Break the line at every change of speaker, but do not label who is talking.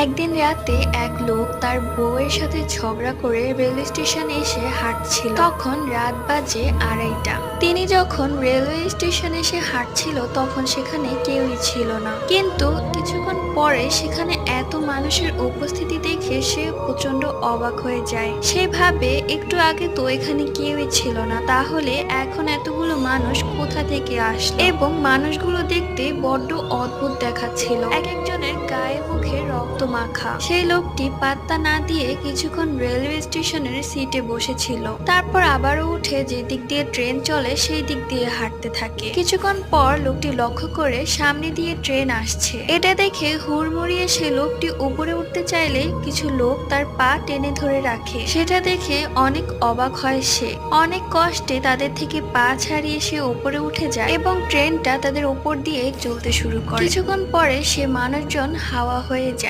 একদিন রাতে এক লোক তার বউয়ের সাথে ঝগড়া করে রেলওয়ে স্টেশনে এসে হাঁটছিল। তখন রাত বাজে 2:30। তিনি যখন রেলওয়ে স্টেশনে এসে হাঁটছিল তখন সেখানে কেউই ছিল না, কিন্তু কিছুক্ষণ পরে সেখানে এত মানুষের উপস্থিতি দেখে সে প্রচন্ড অবাক হয়ে যায়। সে ভাবে একটু আগে তো এখানে কেউই ছিল না, তাহলে এখন এতগুলো মানুষ কোথা থেকে আসলো, এবং মানুষগুলো দেখতে বড্ড অদ্ভুত দেখাচ্ছিল। এক একজনের গায়ে মুখে রক্ত মাখা। সেই লোকটি পাত্তা না দিয়ে কিছুক্ষণ রেলওয়ে স্টেশনের সিটে বসেছিল, তারপর আবারও উঠে যে দিক দিয়ে ট্রেন চলে সেই দিক দিয়ে হাঁটতে থাকে। কিছুক্ষণ পর লোকটি লক্ষ্য করে সামনে দিয়ে ট্রেন আসছে। এটা দেখে হুড়মুড়িয়ে সে লোকটি উপরে উঠতে চাইলে কিছু লোক তার পা টেনে ধরে রাখে। সেটা দেখে অনেক অবাক হয় সে। অনেক কষ্টে তাদের থেকে পা ছাড়িয়ে সে উপরে উঠে যায় এবং ট্রেনটা তাদের উপর দিয়ে চলতে শুরু করে। কিছুক্ষণ পরে সে মানুষজন হাওয়া হয়ে যায়।